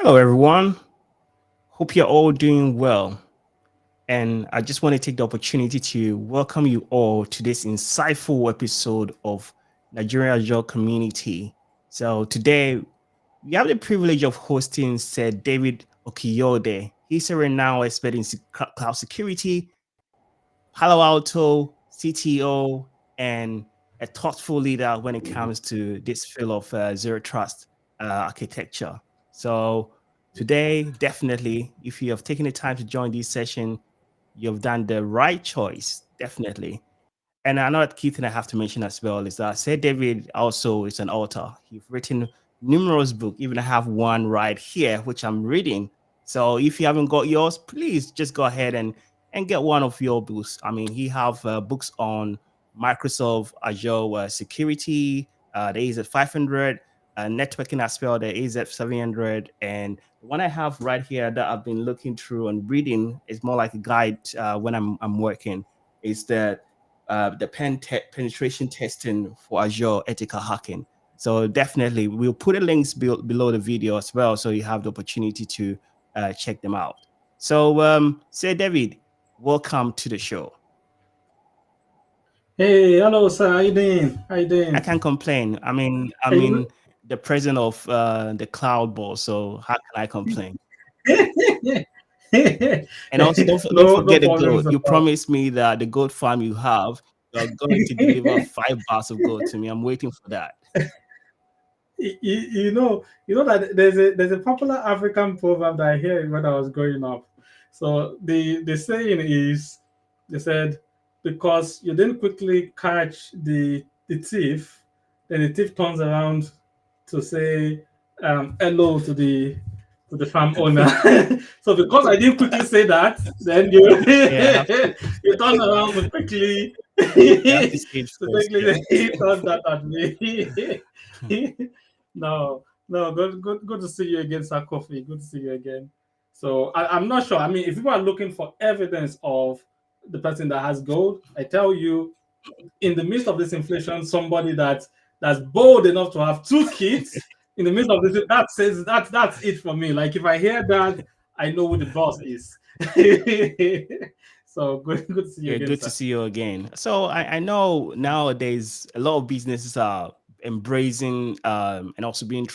Hello, everyone. Hope you're all doing well. And I just want to take the opportunity to welcome you all to this insightful episode of Nigerian Azure Community. So today we have the privilege of hosting Sir David Okiyode. He's a renowned expert in cloud security, Palo Alto CTO, and a thoughtful leader when it comes to this field of zero trust architecture. So today, definitely, if you have taken the time to join this session, you've done the right choice, definitely. And another key thing I have to mention as well is that Sir David also is an author. He's written numerous books. Even I have one right here, which I'm reading. So if you haven't got yours, please just go ahead and get one of your books. I mean, he have books on Microsoft Azure security, the AZ500, networking as well, the AZ700, and the one I have right here that I've been looking through and reading is more like a guide when I'm working. Is the penetration testing for Azure ethical hacking. So definitely, we'll put the links below the video as well, so you have the opportunity to check them out. So, say David, welcome to the show. Hey, hello, sir. How you doing? How you I doing? can't complain. I'm Hey, in the presence of the cloud ball, so how can I complain? And also, don't no forget the goat. problems at You all. promised me that the goat farm you have, you're going to deliver 5 bars of goat to me. I'm waiting for that. You know that there's a popular African proverb that I heard when I was growing up. So the saying is, they said, because you didn't quickly catch the thief, then the thief turns around to say hello to the farm owner. So because I didn't quickly say that, then you Yeah, I have to. you turn around to quickly You have to say it to first. Yeah. quickly turn that at me. No, good to see you again, Sir Coffee. Good to see you again. So I'm not sure. I mean, if people are looking for evidence of the person that has gold, I tell you, in the midst of this inflation, somebody that's bold enough to have two kids in the midst of this, that says that's it for me. Like if I hear that, I know who the boss is. So good to see you Yeah, again, good to sir. see you again. So I know nowadays a lot of businesses are embracing and also being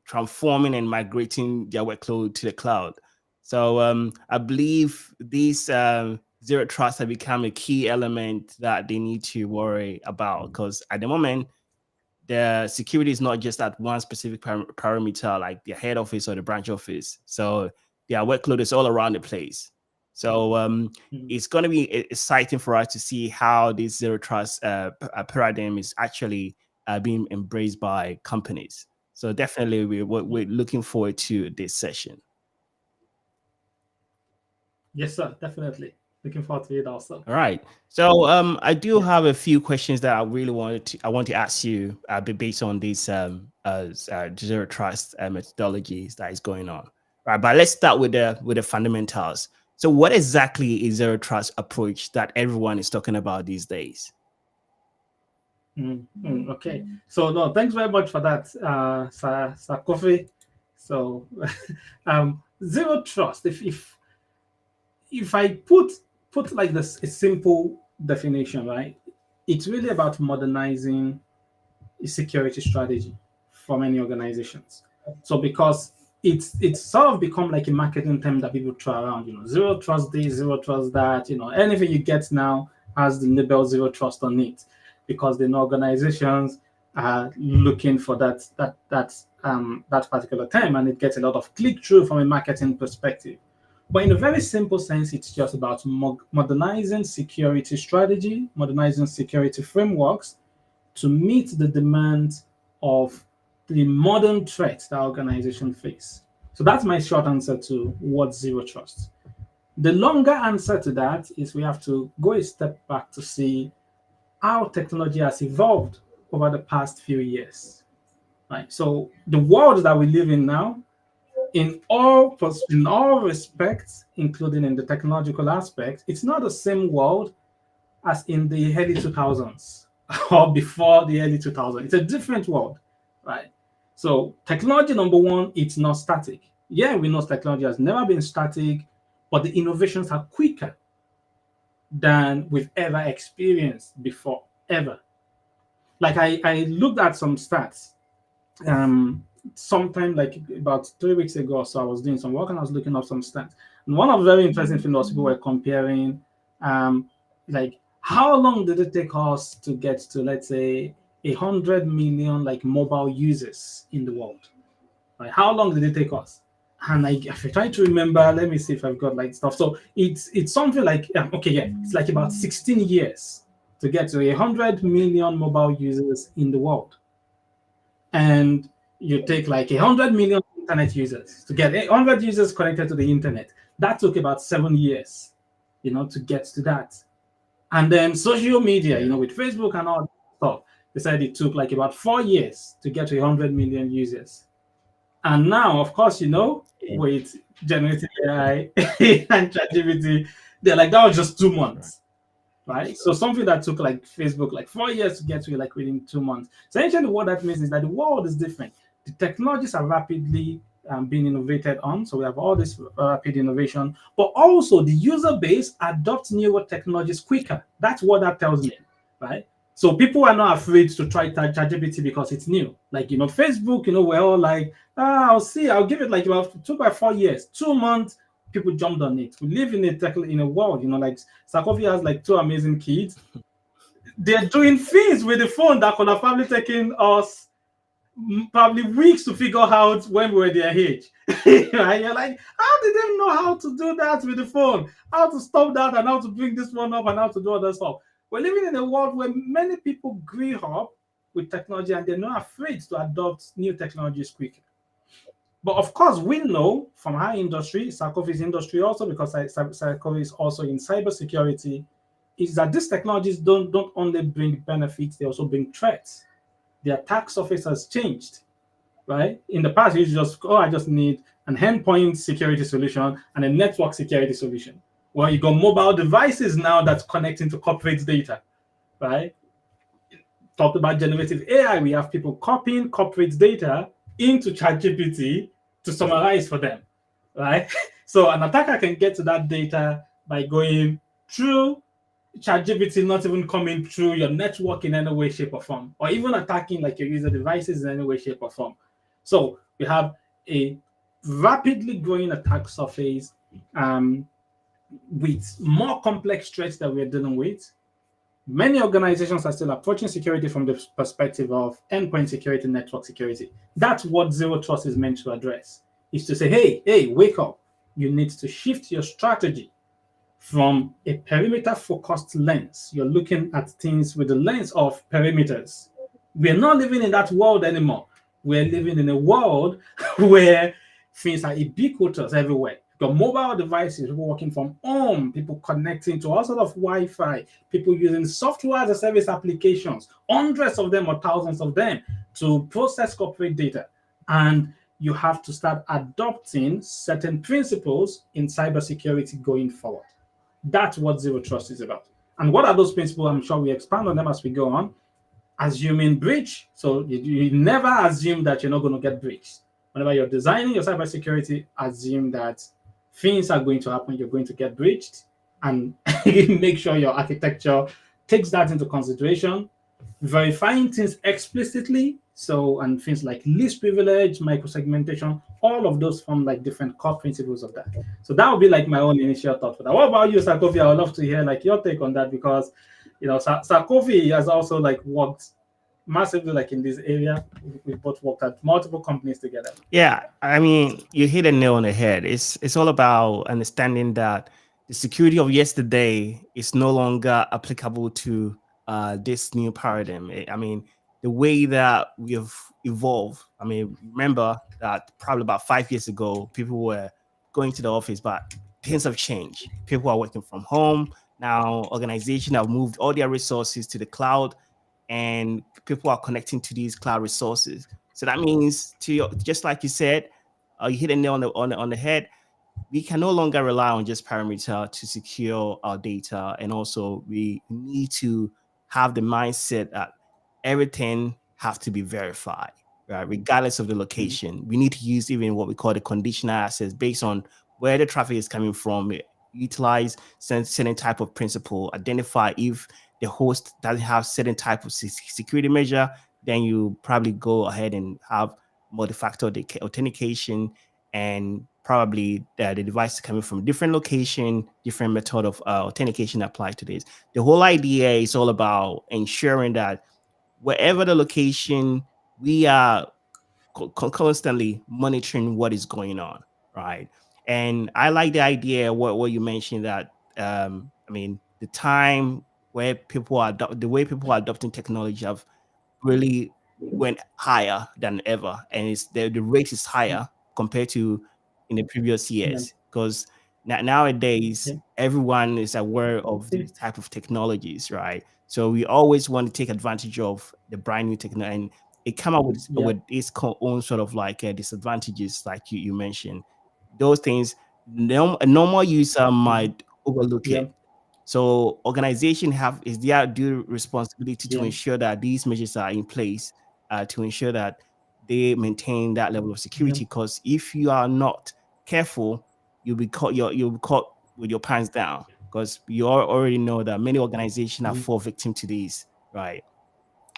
transforming and migrating their workload to the cloud. So I believe these zero trust have become a key element that they need to worry about because at the moment the security is not just at one specific parameter like the head office or the branch office. So their workload is all around the place. So Mm. it's going to be exciting for us to see how this zero trust paradigm is actually being embraced by companies. So definitely we're looking forward to this session. Yes, sir. Definitely looking forward to it also. All right. So I do Yeah. have a few questions that I want to ask you based on these zero trust methodologies that is going on. Right. But let's start with the fundamentals. So what exactly is zero trust approach that everyone is talking about these days? Okay. So no, thanks very much for that, Sir Coffee. So zero trust. If I put like this a simple definition, right? It's really about modernizing a security strategy for many organizations. So because it's sort of become like a marketing term that people throw around, zero trust this, zero trust that, anything you get now has the label zero trust on it because the organizations are looking for that particular term and it gets a lot of click through from a marketing perspective. But in a very simple sense, it's just about modernizing security strategy, modernizing security frameworks to meet the demands of the modern threats that organizations face. So that's my short answer to what zero trust. The longer answer to that is we have to go a step back to see how technology has evolved over the past few years. Right. So the world that we live in now, in all respects, including in the technological aspect, it's not the same world as in the early 2000s or before the early 2000s. It's a different world, right? So technology, number one, it's not static. Yeah, we know technology has never been static, but the innovations are quicker than we've ever experienced before, ever. Like I looked at some stats sometime like about 3 weeks ago or so. I was doing some work and I was looking up some stats. And one of the very interesting things was people were comparing like how long did it take us to get to, let's say, 100 million like mobile users in the world? Like how long did it take us? And if I try to remember, let me see if I've got like stuff. So it's something like okay, yeah, it's like about 16 years to get to 100 million mobile users in the world. And you take like 100 million internet users to get 100 users connected to the internet. That took about 7 years, to get to that. And then social media, Yeah. with Facebook and all that stuff, they said it took like about 4 years to get to 100 million users. And now, of course, Yeah. with generative AI and ChatGPT, they're like, that was just two Right. months, right? So something that took like Facebook like 4 years to get to, like within 2 months. So essentially, what that means is that the world is different. The technologies are rapidly being innovated on. So we have all this rapid innovation, but also the user base adopts newer technologies quicker. That's what that tells me, right? So people are not afraid to try ChatGPT because it's new. Like Facebook, we're all like, I'll see, I'll give it like about 2 by 4 years, 2 months. People jumped on it. We live in a world, like Sarkozy has like two amazing kids. They're doing things with the phone that could have probably taken us probably weeks to figure out when we were their age. Right? You're like, how did they know how to do that with the phone? How to stop that and how to bring this one up and how to do other stuff? We're living in a world where many people grew up with technology and they're not afraid to adopt new technologies quickly. But of course, we know from our industry, Sarkovy's industry also, because Sarkovy is also in cybersecurity, is that these technologies don't only bring benefits, they also bring threats. The attack surface has changed, right? In the past, you just, I just need an endpoint security solution and a network security solution. Well, you got mobile devices now that's connecting to corporate data, right? Talked about generative AI, we have people copying corporate data into ChatGPT to summarize for them, right? So an attacker can get to that data by going through ChatGPT, not even coming through your network in any way, shape, or form, or even attacking like your user devices in any way, shape, or form. So we have a rapidly growing attack surface with more complex threats that we're dealing with. Many organizations are still approaching security from the perspective of endpoint security, network security. That's what zero trust is meant to address. Is to say, hey, wake up. You need to shift your strategy from a perimeter focused lens. You're looking at things with the lens of perimeters. We're not living in that world anymore. We're living in a world where things are ubiquitous everywhere. You've got mobile devices, people working from home, people connecting to all sorts of Wi-Fi, people using software as a service applications, hundreds of them or thousands of them to process corporate data. And you have to start adopting certain principles in cybersecurity going forward. That's what zero trust is about. And what are those principles? I'm sure we expand on them as we go on. Assuming breach. So you never assume that you're not going to get breached. Whenever you're designing your cybersecurity, assume that things are going to happen, you're going to get breached, and make sure your architecture takes that into consideration. Verifying things explicitly, so and things like least privilege, microsegmentation, all of those form like different core principles of that. So that would be like my own initial thought for that. What about you, Sarkovi? I would love to hear like your take on that because Sarkovi has also like worked massively like in this area. We both worked at multiple companies together. Yeah, I mean, you hit a nail on the head. It's all about understanding that the security of yesterday is no longer applicable to this new paradigm. I mean, the way that we have evolved. I mean, remember that probably about 5 years ago, people were going to the office, but things have changed. People are working from home now. Organizations have moved all their resources to the cloud, and people are connecting to these cloud resources. So that means, just like you said, you hit a nail on the head. We can no longer rely on just parameter to secure our data, and also we need to have the mindset that everything have to be verified, right? Regardless of the location, we need to use even what we call the conditional access based on where the traffic is coming from. Utilize certain type of principle, identify if the host doesn't have certain type of security measure, then you probably go ahead and have multi-factor authentication, and probably the device is coming from a different location, different method of authentication applied to this. The whole idea is all about ensuring that wherever the location, we are constantly monitoring what is going on, right? And I like the idea what you mentioned, that I mean, the time where people are the way people are adopting technology have really went higher than ever, and it's the rate is higher compared to in the previous Yeah. years, because nowadays Yeah. everyone is aware of Yeah. these type of technologies, right? So we always want to take advantage of the brand new technology, and it come up Yeah. with its own sort of like disadvantages, like you mentioned. Those things, a normal user might overlook Yeah. it. So organization have is their due responsibility to Yeah. ensure that these measures are in place, to ensure that they maintain that level of Yeah. security. Because if you are not careful, you'll be caught with your pants down. Because you already know that many organizations are Yeah. fall victim to these, right?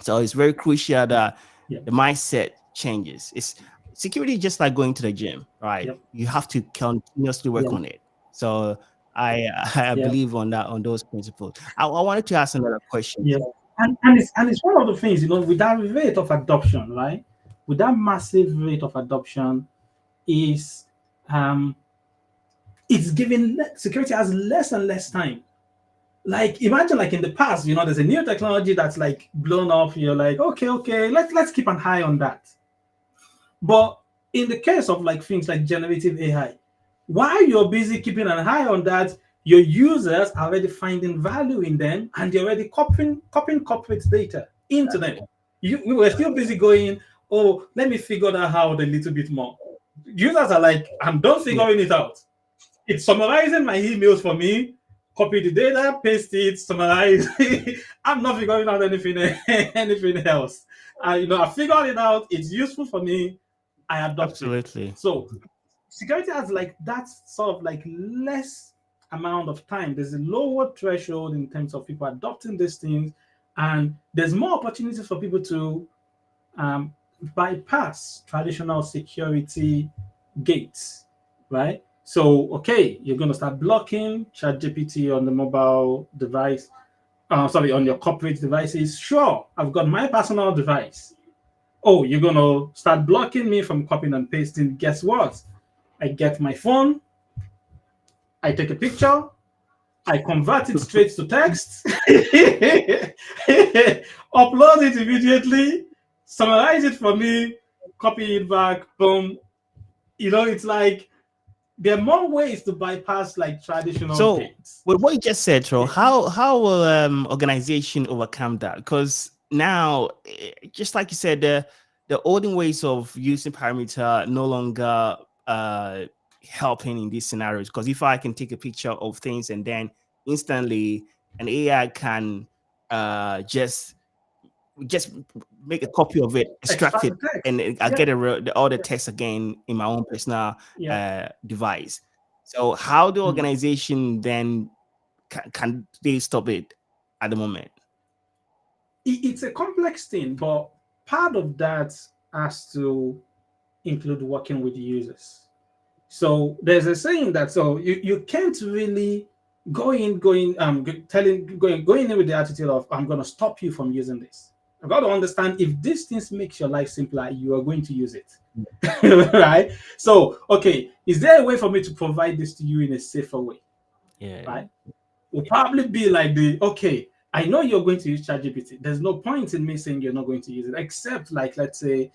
So it's very crucial that Yeah. the mindset changes. It's security is just like going to the gym, right? Yeah. You have to continuously work Yeah. on it. So I I Yeah. believe on those principles. I wanted to ask another question. Yeah. And it's one of the things, with that rate of adoption, right? With that massive rate of adoption, is um it's giving security has less and less time. Like imagine like in the past, there's a new technology that's like blown up. You're like, okay, let's keep an eye on that. But in the case of like things like generative AI, while you're busy keeping an eye on that, your users are already finding value in them and they're already copying corporate data into them. We were still busy going, oh, let me figure that out a little bit more. Users are like, I'm done Yeah, figuring it out. It's summarizing my emails for me, copy the data, paste it, summarize. I'm not figuring out anything anything else. I figured it out. It's useful for me. I adopt it. absolutely. So security has like that sort of like less amount of time. There's a lower threshold in terms of people adopting these things, and there's more opportunities for people to um, bypass traditional security gates, right? So, okay, you're going to start blocking ChatGPT on the mobile device, sorry, on your corporate devices. Sure, I've got my personal device. Oh, you're going to start blocking me from copying and pasting. Guess what? I get my phone, I take a picture, I convert it straight to text, upload it immediately, summarize it for me, copy it back, boom. It's like there are more ways to bypass like traditional So gates. with what you just said, Tro, Okay. how will organization overcome that? Because now, just like you said, the olden ways of using parameter no longer uh helping in these scenarios. Because if I can take a picture of things and then instantly an AI can just make a copy of it, extract Extract it, the text. and I Yeah. get all the text again in my own personal Yeah. device. So how the Mm. organization then can they stop it at the moment? It's a complex thing, but part of that has to include working with users. So there's a saying that you can't really going in with the attitude of I'm gonna stop you from using this. I've got to understand if these things makes your life simpler, you are going to use it. Right? So, okay, is there a way for me to provide this to you in a safer way? Yeah. Right? Will probably be like okay, I know you're going to use ChatGPT. There's no point in me saying you're not going to use it, except like let's say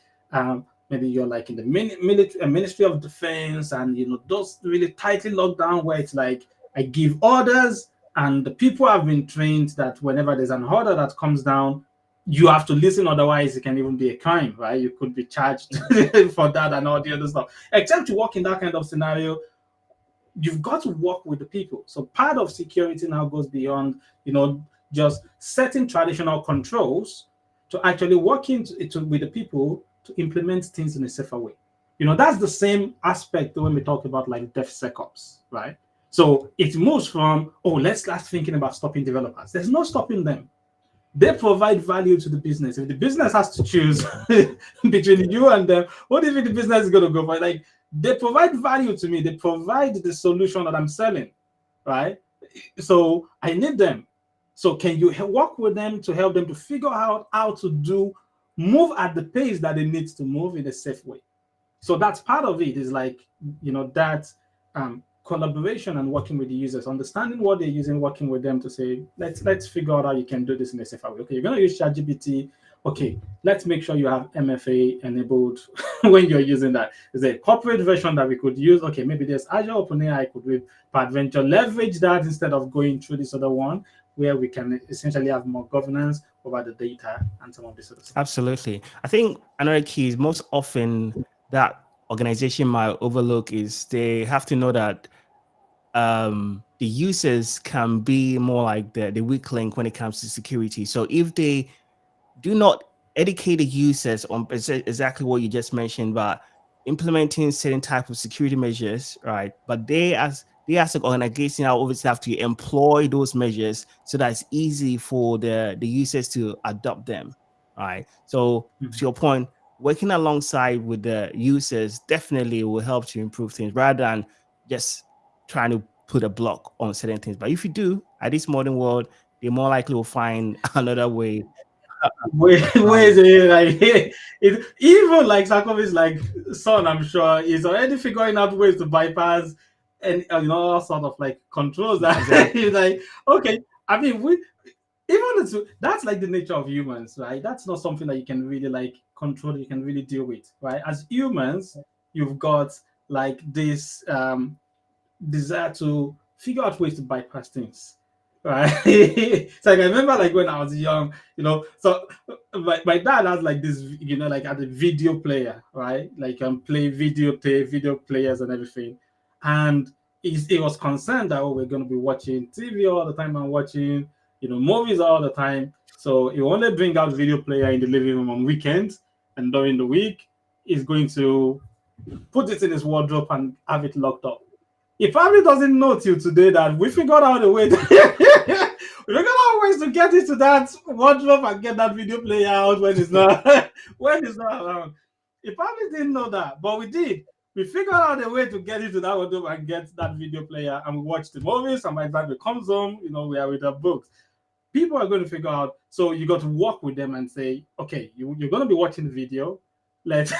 maybe you're like in the military, Ministry of Defense, and those really tightly locked down where it's like I give orders, and the people have been trained that whenever there's an order that comes down, you have to listen, otherwise it can even be a crime, right? You could be charged for that and all the other stuff. Except to work in that kind of scenario, you've got to work with the people. So part of security now goes beyond, just setting traditional controls to actually work with the people to implement things in a safer way. That's the same aspect when we talk about like DevSecOps, right? So it moves from, oh, let's start thinking about stopping developers. There's no stopping them. They provide value to the business. If the business has to choose between you and them, what do you think the business is going to go for? Like, they provide value to me. They provide the solution that I'm selling, right? So I need them. So can you work with them to help them to figure out how to move at the pace that they need to move in a safe way? So that's part of it, is like, that collaboration and working with the users, understanding what they're using, working with them to say, let's figure out how you can do this in a safer way. Okay, you're going to use ChatGPT. Okay, let's make sure you have MFA enabled when you're using that. There's a corporate version that we could use. Okay, maybe there's Azure OpenAI could we peradventure leverage that instead of going through this other one where we can essentially have more governance over the data and some of this other stuff. Absolutely. I think another key is most often that organization might overlook is they have to know that the users can be more like the weak link when it comes to security. So if they do not educate the users on exactly what you just mentioned about implementing certain type of security measures, right? But they as an organization obviously have to employ those measures so that it's easy for the users to adopt them, right? So to your point, working alongside with the users definitely will help to improve things rather than just trying to put a block on certain things. But if you do, at this modern world, they more likely will find another way. Ways like even like Sarkozy's like son, I'm sure, is already figuring out ways to bypass and all sort of like controls that. Exactly. He's like, okay, I mean, that's like the nature of humans, right? That's not something that you can really like control, you can really deal with, right? As humans, you've got like this desire to figure out ways to bypass things, right? It's like I remember like when I was young, so my dad has like this, like at a video player, right? Like play video players and everything. And he was concerned that, oh, we're going to be watching TV all the time and watching, movies all the time. So he only bring out video player in the living room on weekends, and during the week, he's going to put it in his wardrobe and have it locked up. He probably doesn't know till today that we figured out a way we figured out ways to get into that wardrobe and get that video player out when it's not when it's not around. He probably didn't know that, but we did. We figured out a way to get into that wardrobe and get that video player, and we watch the movies. And by the time we comes home, we are with our books. People are going to figure out. So you got to work with them and say, okay, you're going to be watching video. Let's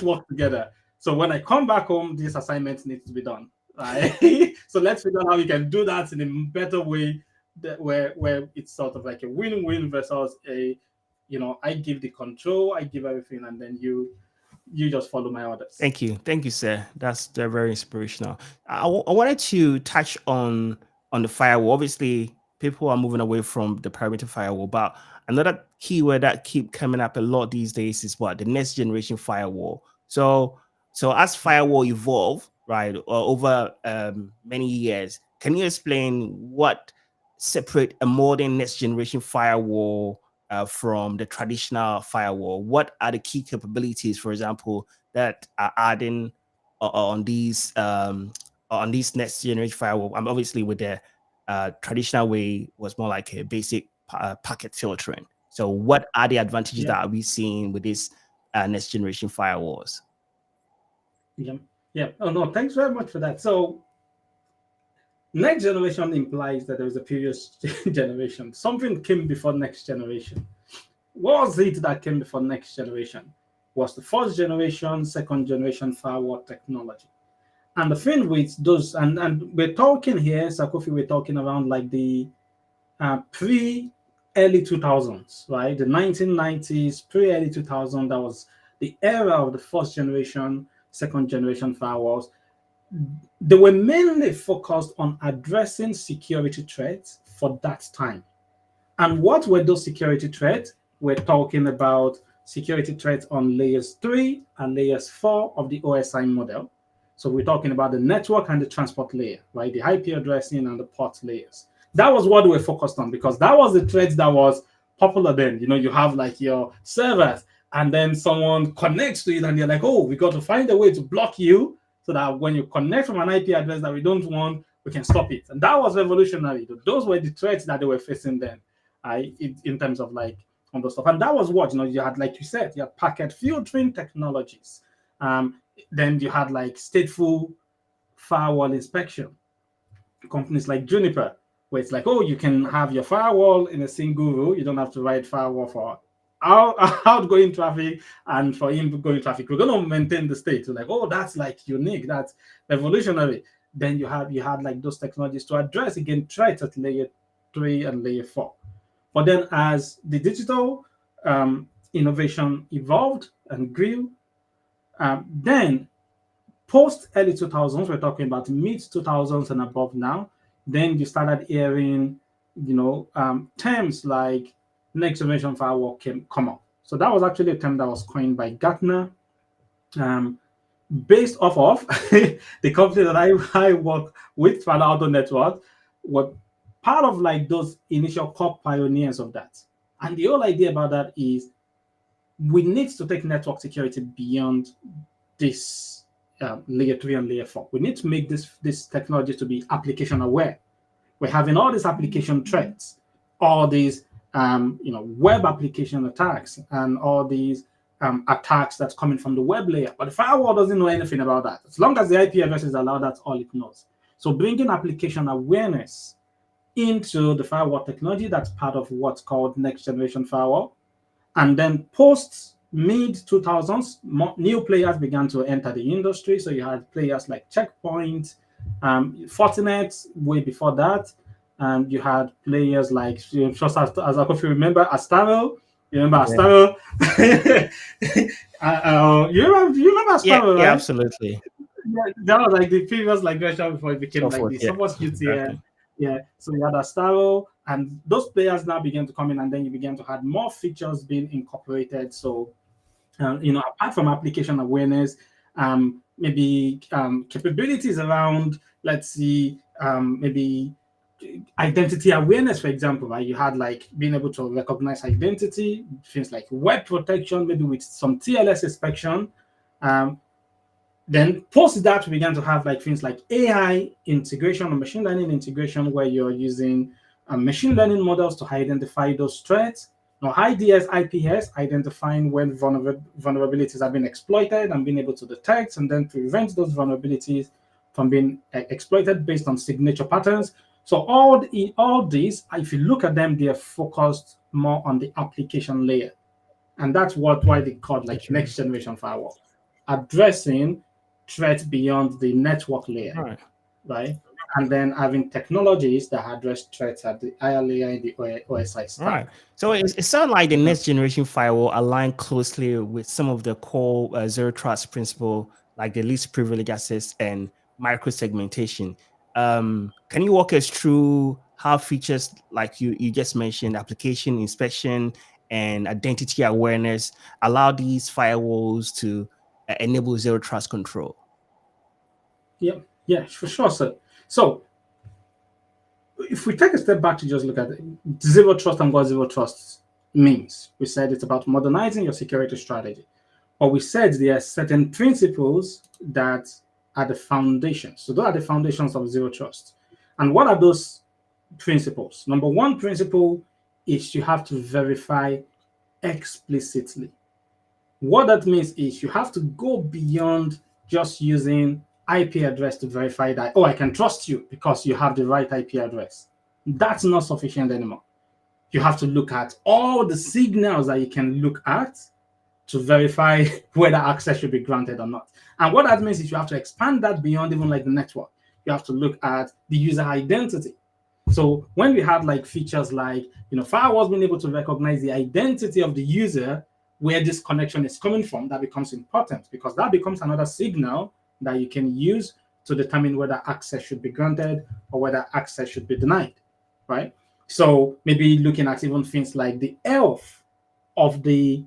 work together. So when I come back home, this assignment needs to be done. Right? So let's figure out how we can do that in a better way, where it's sort of like a win-win versus a, I give the control, I give everything, and then you just follow my orders. Thank you, sir. That's very inspirational. I wanted to touch on the firewall. Obviously, people are moving away from the perimeter firewall, but another keyword that keep coming up a lot these days is what? The next generation firewall. So as firewall evolve, right, over many years, can you explain what separate a modern next generation firewall from the traditional firewall? What are the key capabilities, for example, that are adding on these next generation firewall? I'm obviously with the traditional way was more like a basic packet filtering. So what are the advantages that are we seeing with these next generation firewalls? Yeah. Oh no, thanks very much for that. So next generation implies that there was a previous generation. Something came before next generation. What was it that came before next generation? Was the first generation, second generation firewall technology. And the thing with those, and we're talking here, Sakofi, we're talking around like the pre-early 2000s, right? The 1990s, pre-early 2000s, that was the era of the first generation, second generation firewalls. They were mainly focused on addressing security threats for that time. And what were those security threats? We're talking about security threats on layers 3 and layers 4 of the OSI model. So we're talking about the network and the transport layer, right? The IP addressing and the port layers. That was what we were focused on because that was the threat that was popular then. You have like your servers and then someone connects to it, and they're like, oh, we got to find a way to block you so that when you connect from an IP address that we don't want, we can stop it. And that was revolutionary. Those were the threats that they were facing then, in terms of like on the stuff. And that was what, you had, like you said, you had packet filtering technologies. Then you had like stateful firewall inspection, companies like Juniper, where it's like, oh, you can have your firewall in a single row. You don't have to write firewall for outgoing traffic and for ingoing traffic. We're going to maintain the state. So like, oh, that's like unique. That's revolutionary. Then you had like those technologies to address again threats at layer 3 and layer 4. But then as the digital innovation evolved and grew, then post early 2000s, we're talking about mid 2000s and above now, then you started hearing, terms like next generation firewall come up. So that was actually a term that was coined by Gartner, based off of the company that I work with, Palo Alto Network, what part of like those initial core pioneers of that. And the whole idea about that is we need to take network security beyond this layer 3 and layer 4. We need to make this technology to be application aware. We're having all these application threats, all these web application attacks, and all these attacks that's coming from the web layer. But the firewall doesn't know anything about that. As long as the IP address is allowed, that's all it knows. So bringing application awareness into the firewall technology, that's part of what's called next generation firewall. And then post mid 2000s, new players began to enter the industry. So you had players like Checkpoint, Fortinet way before that. And you had players like, just as if you remember, Astaro. You remember Astaro? You remember Astaro, right? Yeah, absolutely. Yeah, that was like the previous like version before it became like the support suite. Exactly. Yeah. So you had Astaro, and those players now began to come in, and then you began to have more features being incorporated. So, apart from application awareness, maybe capabilities around, let's see, maybe identity awareness, for example, right? You had like being able to recognize identity, things like web protection, maybe with some TLS inspection. Then post that, we began to have like things like AI integration or machine learning integration, where you're using machine learning models to identify those threats. Now, IDS, IPS, identifying when vulnerabilities have been exploited and being able to detect and then prevent those vulnerabilities from being exploited based on signature patterns. So all these, if you look at them, they are focused more on the application layer. And that's why they call like next generation firewall, addressing threats beyond the network layer, right? And then having technologies that address threats at the higher layer in the OSI stack. Right. So it sounds like the next generation firewall aligned closely with some of the core zero trust principle, like the least privileged access and micro segmentation. Can you walk us through how features like you just mentioned, application inspection and identity awareness, allow these firewalls to enable zero trust control? Yeah, for sure, sir. So if we take a step back to just look at it, zero trust and what zero trust means, we said it's about modernizing your security strategy. Or we said there are certain principles that are the foundations. So those are the foundations of zero trust. And what are those principles? Number one principle is you have to verify explicitly. What that means is you have to go beyond just using IP address to verify that, oh, I can trust you because you have the right IP address. That's not sufficient anymore. You have to look at all the signals that you can look at to verify whether access should be granted or not. And what that means is you have to expand that beyond even like the network. You have to look at the user identity. So when we had like features like, firewalls being able to recognize the identity of the user, where this connection is coming from, that becomes important because that becomes another signal that you can use to determine whether access should be granted or whether access should be denied, right? So maybe looking at even things like the health of the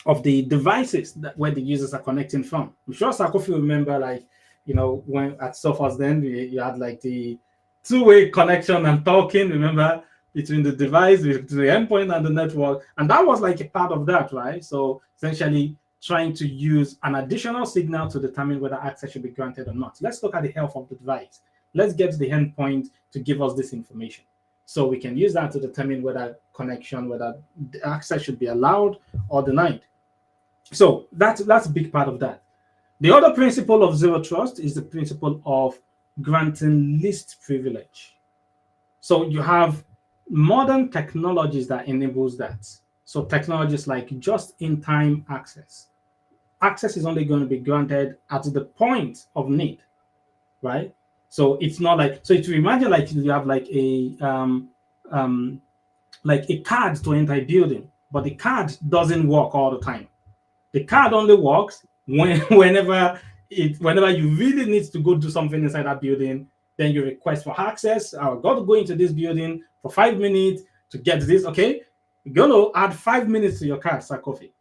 devices where the users are connecting from. I'm sure Sakofi remember, like, when at Sophos then you had like the two-way connection and talking. Remember, between the device, between the endpoint and the network. And that was like a part of that, right? So essentially trying to use an additional signal to determine whether access should be granted or not. Let's look at the health of the device. Let's get to the endpoint to give us this information. So we can use that to determine whether connection, whether access should be allowed or denied. So that's a big part of that. The other principle of zero trust is the principle of granting least privilege. So you have modern technologies that enables that. So technologies like just-in-time access. Access is only going to be granted at the point of need, right? So it's not like, so if you imagine like you have like a card to enter a building, but the card doesn't work all the time. The card only works whenever you really need to go do something inside that building. Then you request for access. I've got to go into this building for 5 minutes to get this. Okay, you're going to add 5 minutes to your card, Sir Coffee.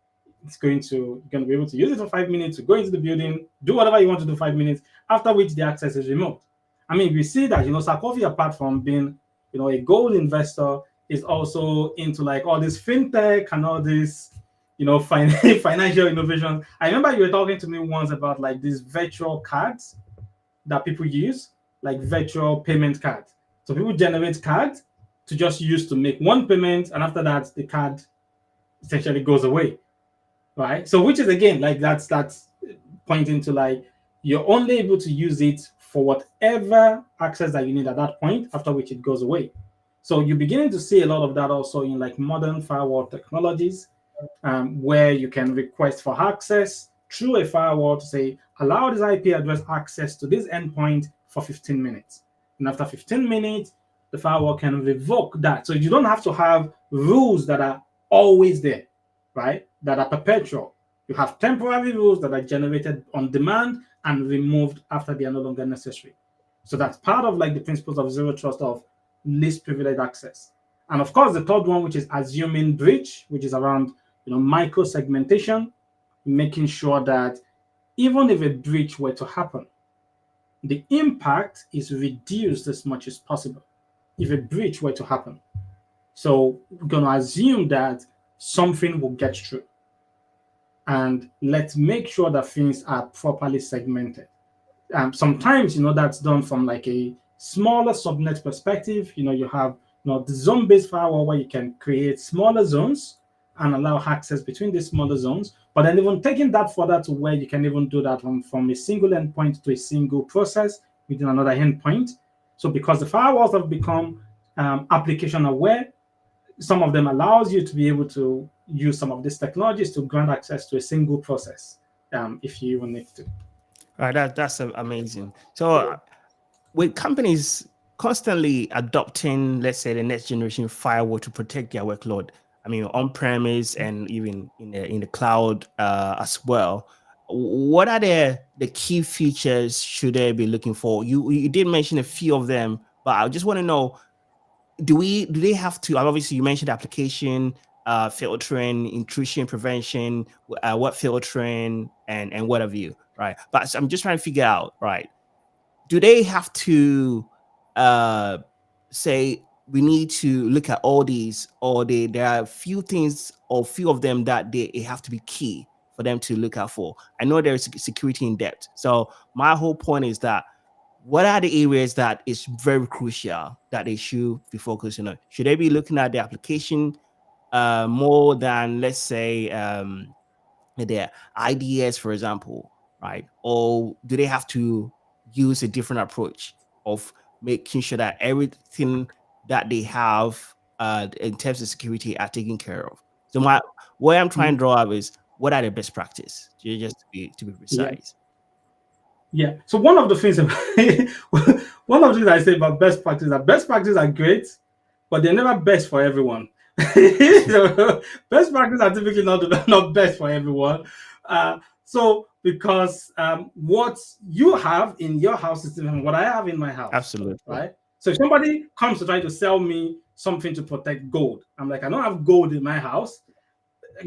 You're going to be able to use it for 5 minutes to go into the building, do whatever you want to do 5 minutes. After which the access is removed. I mean, we see that Sir Coffee, apart from being a gold investor, is also into like all this fintech and all this financial innovation. I remember you were talking to me once about like these virtual cards that people use, like virtual payment cards. So people generate cards to just use to make one payment, and after that, the card essentially goes away, right? So which is again like that's pointing to like you're only able to use it for whatever access that you need at that point, after which it goes away. So you're beginning to see a lot of that also in like modern firewall technologies, where you can request for access through a firewall to say, allow this IP address access to this endpoint for 15 minutes. And after 15 minutes, the firewall can revoke that. So you don't have to have rules that are always there, right? That are perpetual. You have temporary rules that are generated on demand and removed after they are no longer necessary. So that's part of like the principles of zero trust, of least privileged access. And of course, the third one, which is assuming breach, which is around micro segmentation, making sure that even if a breach were to happen, the impact is reduced as much as possible if a breach were to happen. So we're going to assume that something will get through. And let's make sure that things are properly segmented. Sometimes, that's done from like a smaller subnet perspective. You have the zone-based firewall where you can create smaller zones and allow access between these smaller zones. But then even taking that further to where you can even do that from a single endpoint to a single process within another endpoint. So because the firewalls have become application aware, some of them allows you to be able to use some of these technologies to grant access to a single process if you even need to. All right, that's amazing. So with companies constantly adopting, let's say, the next generation firewall to protect their workload, I mean, on-premise and even in the cloud as well, what are the key features should they be looking for? You did mention a few of them, but I just want to know, do they have to, obviously you mentioned application filtering, intrusion prevention, web filtering, and what have you, right? But I'm just trying to figure out, right, do they have to say we need to look at all these, or there are a few things or few of them that they have to be key for them to look out for? I know there is security in depth. So my whole point is that what are the areas that is very crucial that they should be focusing on? Should they be looking at the application more than, let's say, their IDS, for example, right? Or do they have to use a different approach of making sure that everything that they have in terms of security are taken care of? So what I'm trying to draw up is, what are the best practice, just to be precise? Yeah. So one of the things I say about best practice are great, but they're never best for everyone. So best practices are typically not best for everyone. So because what you have in your house is different from what I have in my house. Absolutely. Right. So if somebody comes to try to sell me something to protect gold, I'm like, I don't have gold in my house.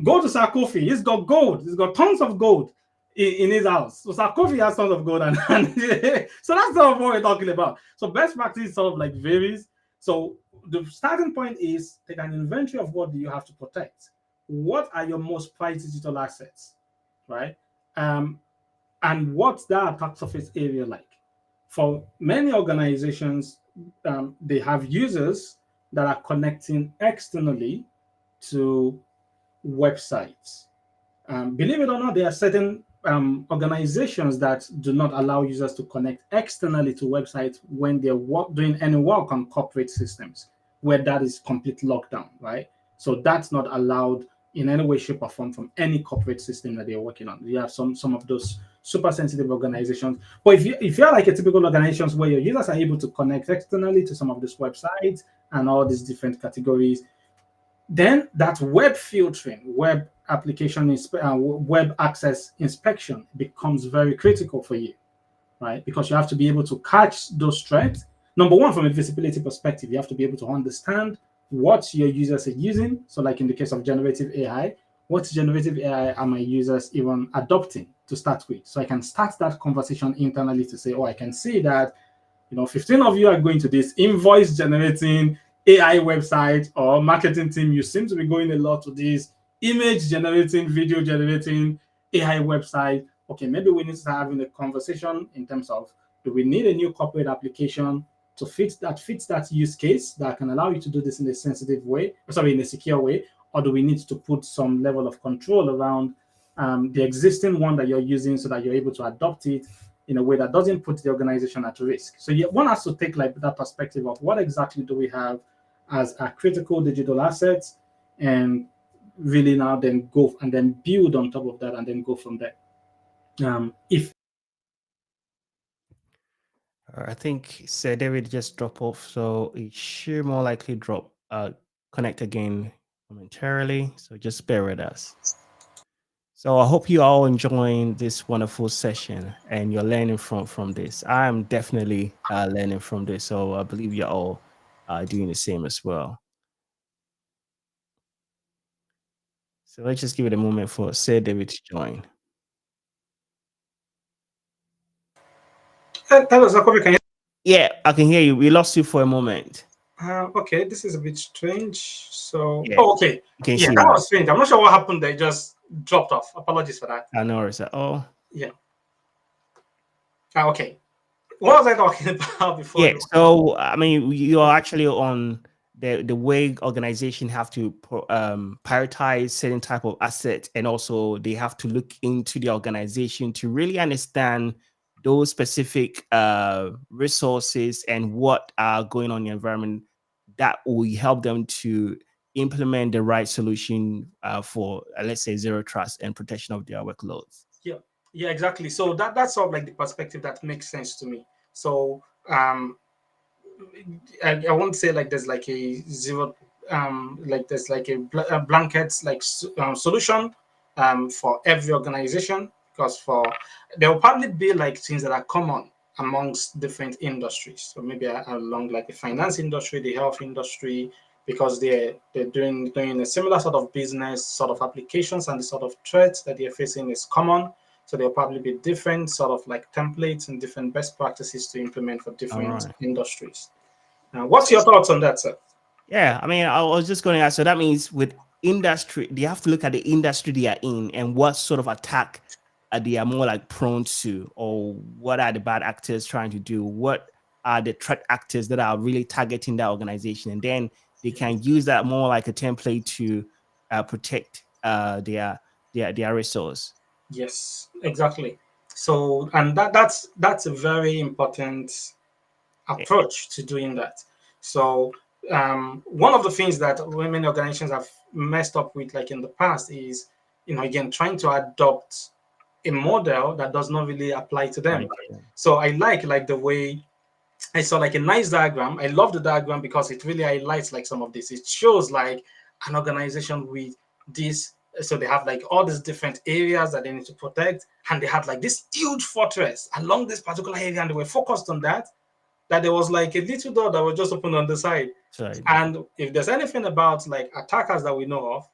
Go to Sir Kofi. He's got gold. He's got tons of gold in his house. So Sir Kofi has tons of gold, and so that's sort of what we're talking about. So best practice sort of like varies. So the starting point is take an inventory of what do you have to protect. What are your most prized digital assets, right? Um, and what's that attack surface area like? For many organizations, they have users that are connecting externally to websites. Believe it or not, there are certain organizations that do not allow users to connect externally to websites when they're doing any work on corporate systems, where that is complete lockdown, right? So that's not allowed in any way, shape, or form from any corporate system that they're working on. You have some of those super sensitive organizations. But if you're like a typical organizations where your users are able to connect externally to some of these websites and all these different categories, then that web filtering, web application, web access inspection becomes very critical for you, right? Because you have to be able to catch those threats. Number one, from a visibility perspective, you have to be able to understand what your users are using. So, like in the case of generative AI, what generative AI are my users even adopting to start with? So I can start that conversation internally to say, oh, I can see that 15 of you are going to this invoice generating AI website or marketing team. You seem to be going a lot to this image generating, video generating AI website. Okay, maybe we need to start having a conversation in terms of, do we need a new corporate application to fits that use case that can allow you to do this in a sensitive way, sorry, in a secure way, or do we need to put some level of control around the existing one that you're using so that you're able to adopt it in a way that doesn't put the organization at risk. So one has to take like that perspective of what exactly do we have as a critical digital assets, and really now then go and then build on top of that and then go from there. If I think Sir David just dropped off, so it should more likely connect again momentarily. So just bear with us. So I hope you all enjoying this wonderful session and you're learning from this. I'm definitely learning from this, so I believe you're all doing the same as well. So let's just give it a moment for Sir David to join. that was a copy. Can you? Yeah, I can hear you. We lost you for a moment. Okay, this is a bit strange. So, Yeah, oh, okay, you can yeah, see that me. was strange. I'm not sure what happened. They just dropped off. Apologies for that. I know it's at all. Yeah. Okay. What was I talking about before Yeah, you? so I mean, you are actually on the way organization have to prioritize certain type of assets, and also they have to look into the organization to really understand those specific resources and what are going on in the environment that will help them to implement the right solution for let's say zero trust and protection of their workloads. Yeah, yeah, exactly. So that's sort of like the perspective that makes sense to me. So I won't say like there's like a zero, like there's like a blanket like solution for every organization, because for there will probably be like things that are common amongst different industries. So maybe along like the finance industry, the health industry, because they're doing a similar sort of business, sort of applications, and the sort of threats that they're facing is common. So there'll probably be different sort of like templates and different best practices to implement for All different right. industries. What's your thoughts on that, sir? Yeah, I mean, I was just going to ask. So that means with industry, they have to look at the industry they are in and what sort of attack they are more like prone to, or what are the bad actors trying to do? What are the threat actors that are really targeting that organization? And then they can use that more like a template to protect their resource. Yes, exactly. So, and that's a very important Eh, approach to doing that. So, one of the things that women organizations have messed up with, like in the past, is again trying to adopt a model that does not really apply to them. Right. So, I like the way I saw like a nice diagram. I love the diagram because it really highlights like some of this. It shows like an organization with this. So they have like all these different areas that they need to protect, and they had like this huge fortress along this particular area, and they were focused on that. That there was like a little door that was just open on the side. Sorry. And if there's anything about like attackers that we know of,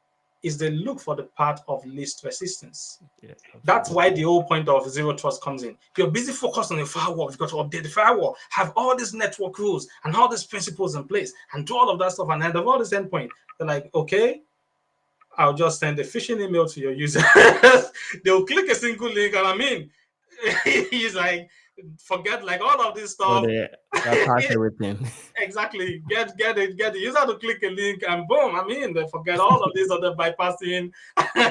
is they look for the path of least resistance. Yeah, That's absolutely. why the whole point of zero trust comes in. You're busy focused on the firewall. You've got to update the firewall, have all these network rules and all these principles in place, and do all of that stuff. And then of all this endpoint, they're like, okay, I'll just send a phishing email to your users. They'll click a single link, and I mean, he's like, forget like all of this So stuff. they bypass everything. Exactly. Get the user to click a link, and boom. I mean, they forget all of this other bypassing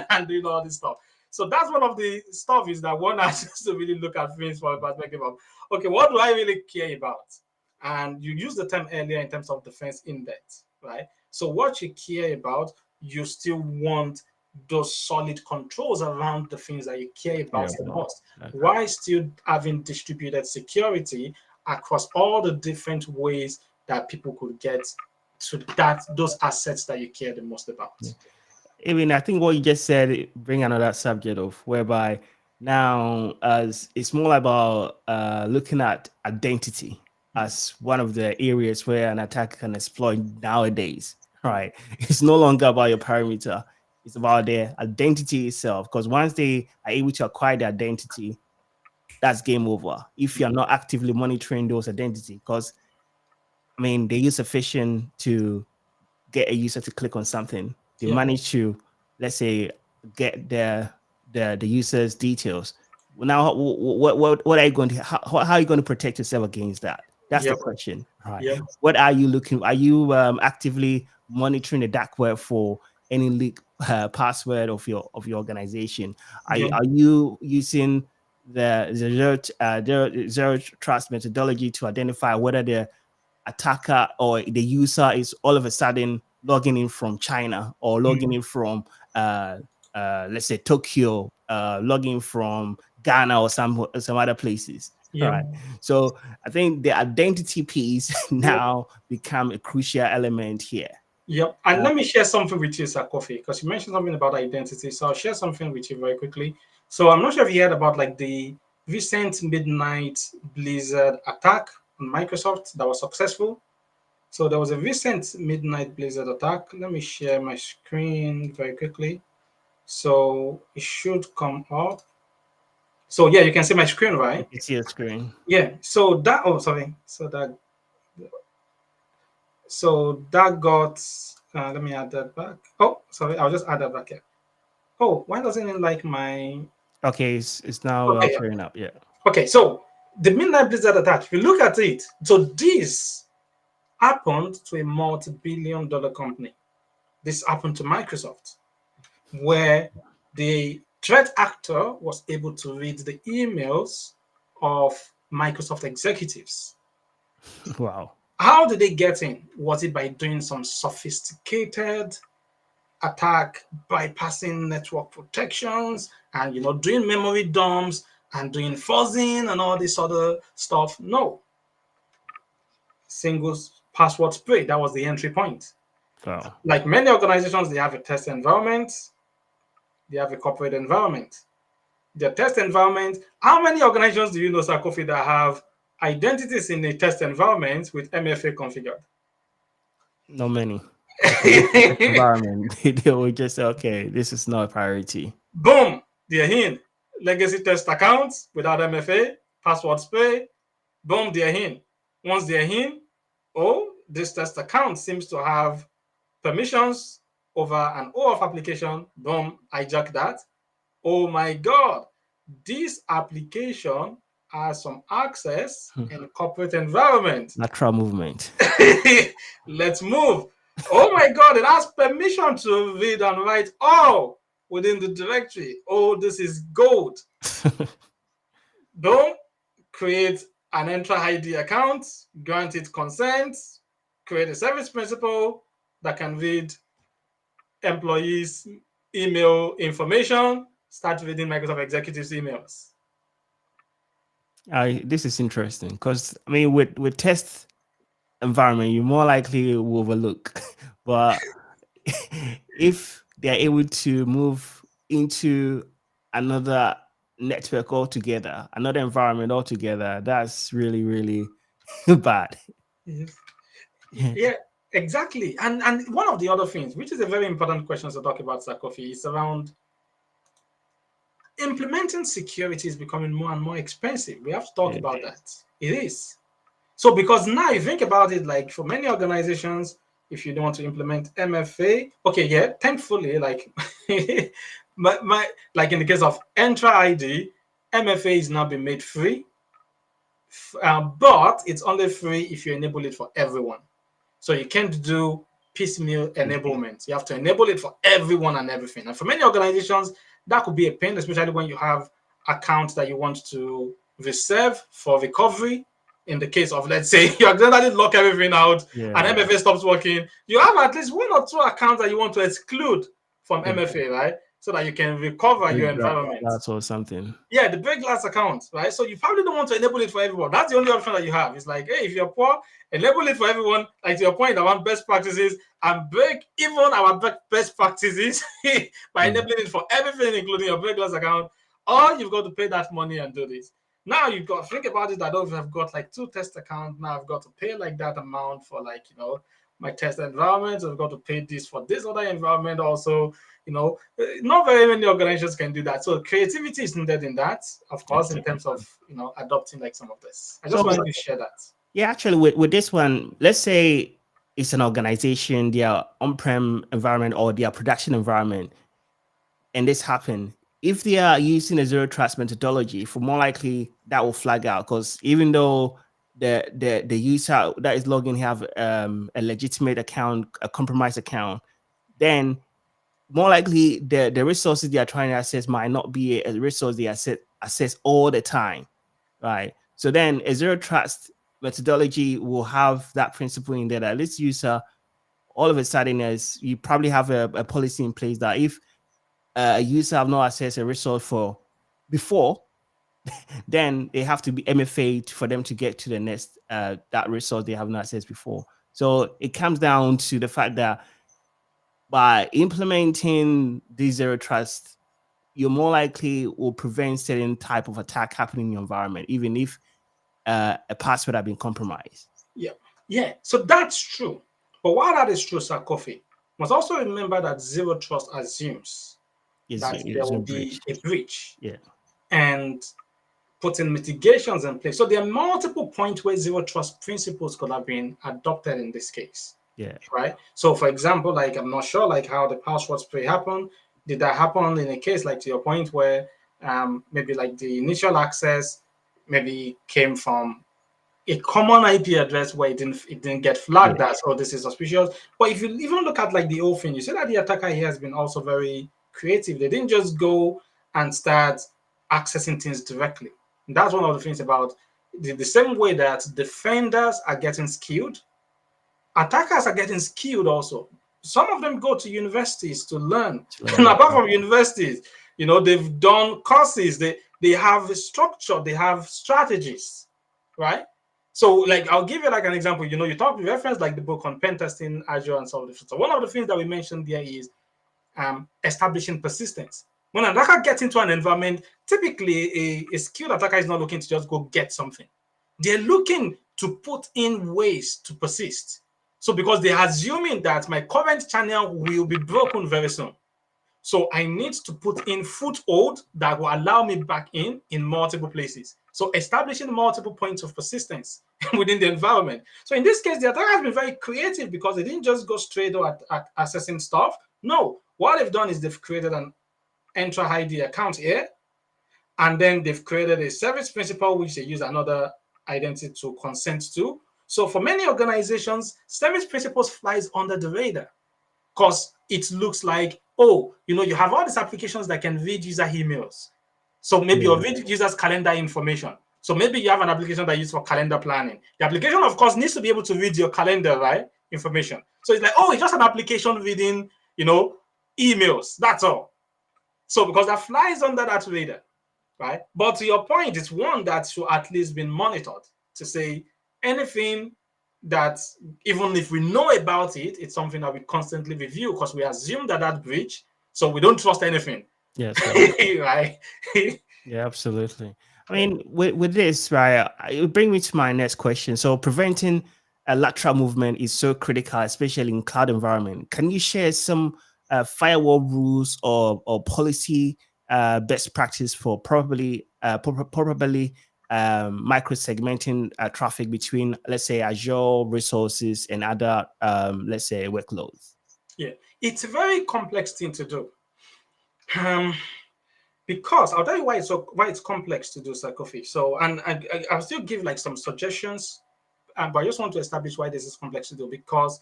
and doing all this stuff. So that's one of the stuff is that one has to really look at things from a perspective of, okay, what do I really care about? And you used the term earlier in terms of defense in depth, right? So what you care about, you still want those solid controls around the things that you care Yeah, about the well, most. okay. Why still having distributed security across all the different ways that people could get to that those assets that you care the most about. Yeah. Even I think what you just said bring another subject of whereby now as it's more about looking at identity as one of the areas where an attacker can exploit nowadays. Right, it's no longer about your perimeter; it's about their identity itself. Because once they are able to acquire the identity, that's game over. If you're not actively monitoring those identity, because I mean they use a phishing to get a user to click on something. They Yeah, manage to, let's say, get the user's details. Now, what are you going to how are you going to protect yourself against that? That's yeah, the question, right? yeah, What are you looking? Are you actively monitoring the dark web for any leak password of your organization? yeah, Are you using the zero trust methodology to identify whether the attacker or the user is all of a sudden logging in from China or logging in from uh, let's say Tokyo, logging from Ghana or some other places. All yeah, right. So I think the identity piece yeah, now become a crucial element here. yeah. And Uh, let me share something with you, Sir Coffee, because you mentioned something about identity. So I'll share something with you very quickly. So I'm not sure if you heard about like the recent midnight Blizzard attack on Microsoft that was successful. So there was a recent midnight Blizzard attack. Let me share my screen very quickly. So it should come up. So yeah, you can see my screen, I right? can see a screen. Yeah. So that oh sorry. So that got let me add that back. Oh, sorry, I'll just add that back here. Oh, why doesn't it like my Okay, it's now okay, yeah. clearing up. Yeah. Okay, so the Midnight Blizzard attack, if you look at it, so this happened to a multi-billion dollar company. This happened to Microsoft, where the threat actor was able to read the emails of Microsoft executives. Wow. How did they get in? Was it by doing some sophisticated attack, bypassing network protections, and doing memory dumps and doing fuzzing and all this other stuff? No, single password spray. That was the entry point. Wow. Like many organizations, they have a test environment, they have a corporate environment. Their test environment. How many organizations do you know, Sarkofi, that have identities in a test environment with MFA configured? Not many. Because this environment, they will just say, okay, this is not a priority. Boom, they're in. Legacy test accounts without MFA, password spray, boom, they're in. Once they're in, oh, this test account seems to have permissions over an OAuth application, boom, hijack that. Oh my God, this application has some access in corporate environment. Natural movement. Let's move. Oh my God, it has permission to read and write all within the directory. Oh, this is gold. Don't create an Entra ID account, grant it consent, create a service principal that can read employees' email information, start reading Microsoft executives' emails. This is interesting because I mean, with test environment, you're more likely will overlook, but if they're able to move into another network altogether, another environment altogether, that's really bad. Yes. Yeah. Yeah. Exactly. And one of the other things, which is a very important question to talk about, Sakofi, is around implementing security is becoming more and more expensive. We have to talk Yeah. about that. It is. So because now you think about it, like for many organizations, if you don't want to implement MFA, okay, yeah, thankfully, like my like in the case of Entra ID, MFA is now been made free, but it's only free if you enable it for everyone. So you can't do piecemeal enablement. You have to enable it for everyone and everything. And for many organizations, that could be a pain, especially when you have accounts that you want to reserve for recovery. In the case of, let's say, you accidentally lock everything out and Yeah. MFA stops working, you have at least one or two accounts that you want to exclude from Yeah. MFA, right? So that you can recover your environment. That's or something. Yeah, the break glass account, right? So you probably don't want to enable it for everyone. That's the only option that you have. It's like, hey, if you're poor, enable it for everyone. Like to your point around best practices and break even our best practices by Yeah. enabling it for everything, including your break glass account. Or you've got to pay that money and do this. Now you've got to think about it. I don't have got like two test accounts. Now I've got to pay like that amount for like, my test environment. I've got to pay this for this other environment also. Not very many organizations can do that. So creativity is needed in that, of course, in terms of adopting like some of this. I just So wanted to share that. yeah, actually, with this one, let's say it's an organization, their on-prem environment or their production environment, and this happened. If they are using a zero trust methodology, for more likely that will flag out because even though the user that is logging have a legitimate account, a compromised account, then more likely the resources they are trying to access might not be a resource they access all the time, right? So then a zero trust methodology will have that principle in there that this user all of a sudden is you probably have a policy in place that if a user have not accessed a resource for before, then they have to be MFA'd for them to get to the next that resource they have not accessed before. So it comes down to the fact that by implementing these zero trust, you more likely will prevent certain type of attack happening in your environment, even if a password have been compromised. Yeah, yeah. So that's true. But while that is true, Sir Coffee, must also remember that zero trust assumes that there Is will no be breach. a breach Yeah. and putting mitigations in place. So there are multiple points where zero trust principles could have been adopted in this case. Yeah. Right? So, for example, like I'm not sure like how the password spray happened. Did that happen in a case like to your point where maybe like the initial access maybe came from a common IP address where it didn't get Yeah. flagged as oh this is suspicious. But if you even look at like the whole thing, you see that the attacker here has been also very creative. They didn't just go and start accessing things directly. And that's one of the things about the same way that defenders are getting skilled, attackers are getting skilled also. Some of them go to universities to learn. And apart from universities, they've done courses, they have a structure, they have strategies, right? So, like, I'll give you like an example. You reference like the book on pen testing, Azure, and so on. So, one of the things that we mentioned there is establishing persistence. When an attacker gets into an environment, typically a skilled attacker is not looking to just go get something. They're looking to put in ways to persist. So because they're assuming that my current channel will be broken very soon. So I need to put in foothold that will allow me back in multiple places. So establishing multiple points of persistence within the environment. So in this case, the attacker has been very creative because they didn't just go straight at accessing stuff. No, what they've done is they've created an Entra ID account here, and then they've created a service principal which they use another identity to consent to. So for many organizations, service principles flies under the radar because it looks like, oh, you have all these applications that can read user emails. So maybe Yeah. you read users' calendar information. So maybe you have an application that you use for calendar planning. The application, of course, needs to be able to read your calendar, right? Information. So it's like, oh, it's just an application reading, emails. That's all. So because that flies under that radar, right? But to your point, it's one that should at least be monitored to say anything that even if we know about it, it's something that we constantly review because we assume that breach, so we don't trust anything. Yes. Right. Right? Yeah, absolutely. I mean, with this, right, it would bring me to my next question. So preventing lateral movement is so critical, especially in cloud environment. Can you share some firewall rules or policy best practice for probably micro segmenting traffic between, let's say, Azure resources and other, let's say, workloads? Yeah, it's a very complex thing to do. Um, because I'll tell you why it's complex to do, Sarkofi. So, and I'll still give like some suggestions, but I just want to establish why this is complex to do. Because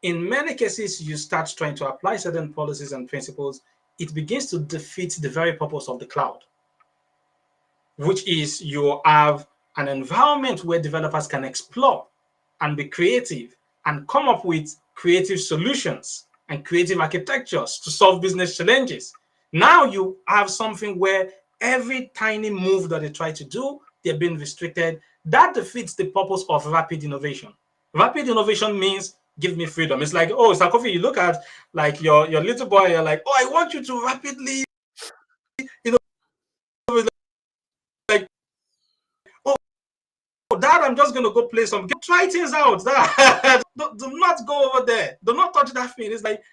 in many cases, you start trying to apply certain policies and principles, it begins to defeat the very purpose of the cloud, which is you have an environment where developers can explore and be creative and come up with creative solutions and creative architectures to solve business challenges. Now you have something where every tiny move that they try to do, they're being restricted. That defeats the purpose of rapid innovation. Rapid innovation means give me freedom. It's like, oh, Sakofi, you look at like your little boy, you're like, oh, I want you to rapidly, you know, like, oh, Dad, I'm just going to go play some, try things out. Do not go over there. Do not touch that thing. It's like,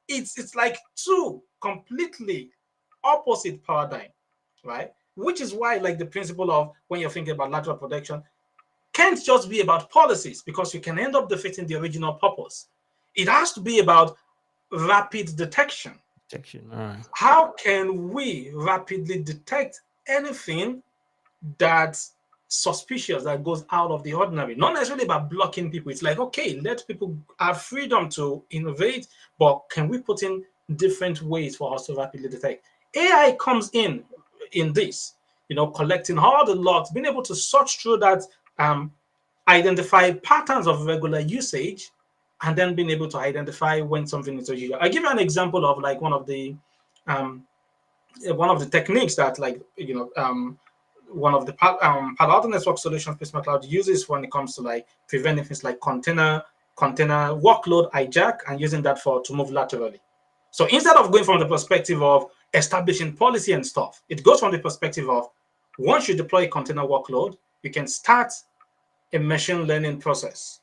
it's like two completely opposite paradigm, right? Which is why, like the principle of when you're thinking about lateral protection, can't just be about policies because you can end up defeating the original purpose. It has to be about rapid detection. Protection. All right. How can we rapidly detect anything that's suspicious that goes out of the ordinary? Not necessarily about blocking people. It's like, okay, let people have freedom to innovate, but can we put in different ways for us to rapidly detect? AI comes in this, collecting all the logs, being able to search through that, identify patterns of regular usage, and then being able to identify when something is unusual. I give you an example of like um, one of the techniques that one of the Palo Alto Network Solutions Prisma Cloud uses when it comes to like preventing things like container workload hijack and using that to move laterally. So instead of going from the perspective of establishing policy and stuff, it goes from the perspective of once you deploy a container workload, you can start a machine learning process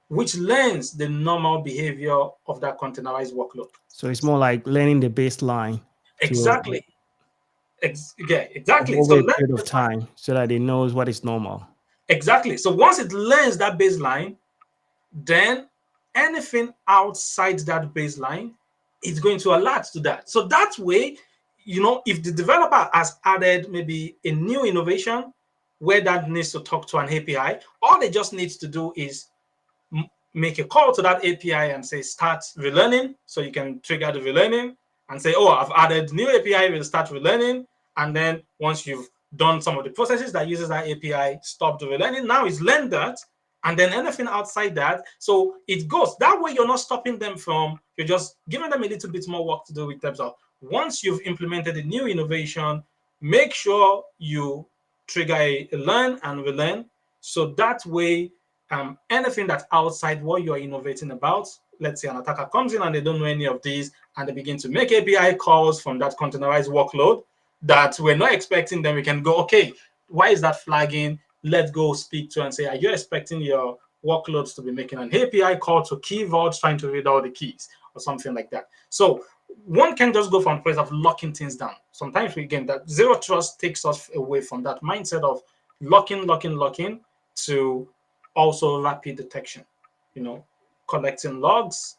which learns the normal behavior of that containerized workload. So it's more like learning the baseline to Exactly. Yeah, exactly. over So a period of time so that it knows what is normal. exactly. So once it learns that baseline, then anything outside that baseline is going to alert to that. So that way, if the developer has added maybe a new innovation where that needs to talk to an API, all they just need to do is make a call to that API and say start relearning. So you can trigger the relearning and say, oh, I've added new API, will start relearning. And then once you've done some of the processes that uses that API, stop the relearning. Now it's learned that. And then anything outside that, so it goes. That way you're not stopping them you're just giving them a little bit more work to do in terms of once you've implemented a new innovation, make sure you trigger a learn and relearn. So that way anything that's outside what you're innovating about, let's say an attacker comes in and they don't know any of these, and they begin to make API calls from that containerized workload that we're not expecting, then we can go, okay, why is that flagging? Let's go speak to and say, are you expecting your workloads to be making an API call to key vaults trying to read all the keys or something like that? So one can just go from the place of locking things down. Sometimes again, that zero trust takes us away from that mindset of locking to also rapid detection, collecting logs,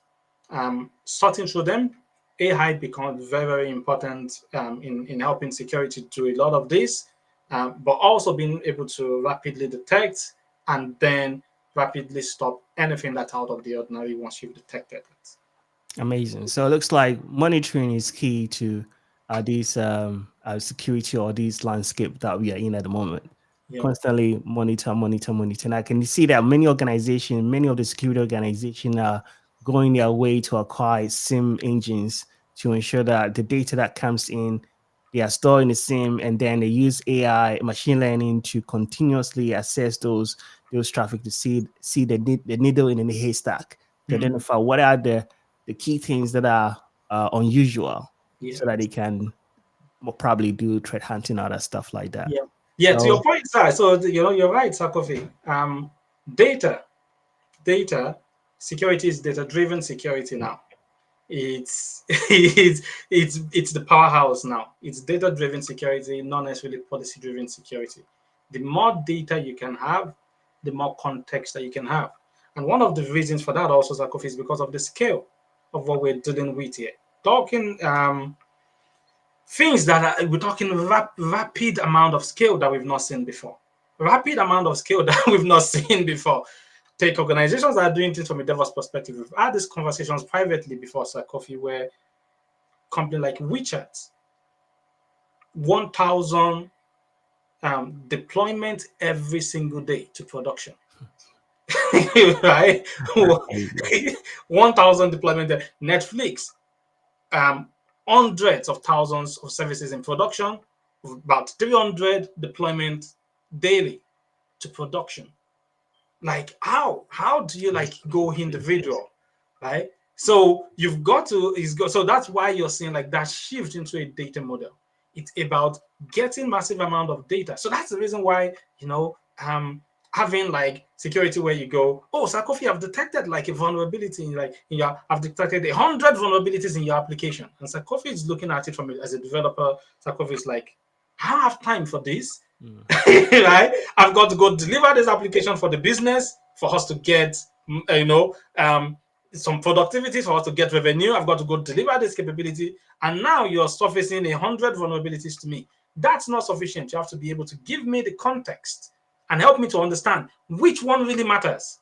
sorting through them. AI becomes very, very important in helping security do a lot of this, but also being able to rapidly detect and then rapidly stop anything that's out of the ordinary once you've detected it. Amazing. So it looks like monitoring is key to these security or these landscape that we are in at the moment. Yeah. Constantly monitor. And I can see that many organizations, many of the security organizations are going their way to acquire SIM engines to ensure that the data that comes in, they are stored in the SIM, and then they use AI, machine learning, to continuously assess those traffic to see the needle in the haystack to identify what are the key things that are unusual, Yeah. so that they can probably do threat hunting, other stuff like that. Yeah. Yeah, to your point, sir. So you're right, Sakofi. Data data, security is data-driven security now. It's the powerhouse now. It's data-driven security, not necessarily policy-driven security. The more data you can have, the more context that you can have. And one of the reasons for that also, Zakov, is because of the scale of what we're dealing with here. Talking things that we're talking rapid amount of scale that we've not seen before. Rapid amount of scale that we've not seen before. Take organizations that are doing things from a DevOps perspective. We've had these conversations privately before, Sir Coffee, where company like WeChat, 1,000 deployment every single day to production. Right? 1,000 deployment there. Netflix, hundreds of thousands of services in production, about 300 deployment daily to production. Like how do you like go individual, right? So you've got to so that's why you're seeing like that shift into a data model. It's about getting massive amount of data. So that's the reason why having like security where you go, oh, Sakofi, I've detected like a vulnerability in like in your, I've detected 100 vulnerabilities in your application, and Sakofi is looking at it from as a developer. Sakofi is like, I don't have time for this. Right? I've got to go deliver this application for the business for us to get, some productivity for us to get revenue. I've got to go deliver this capability, and now you're surfacing 100 vulnerabilities to me. That's not sufficient. You have to be able to give me the context and help me to understand which one really matters,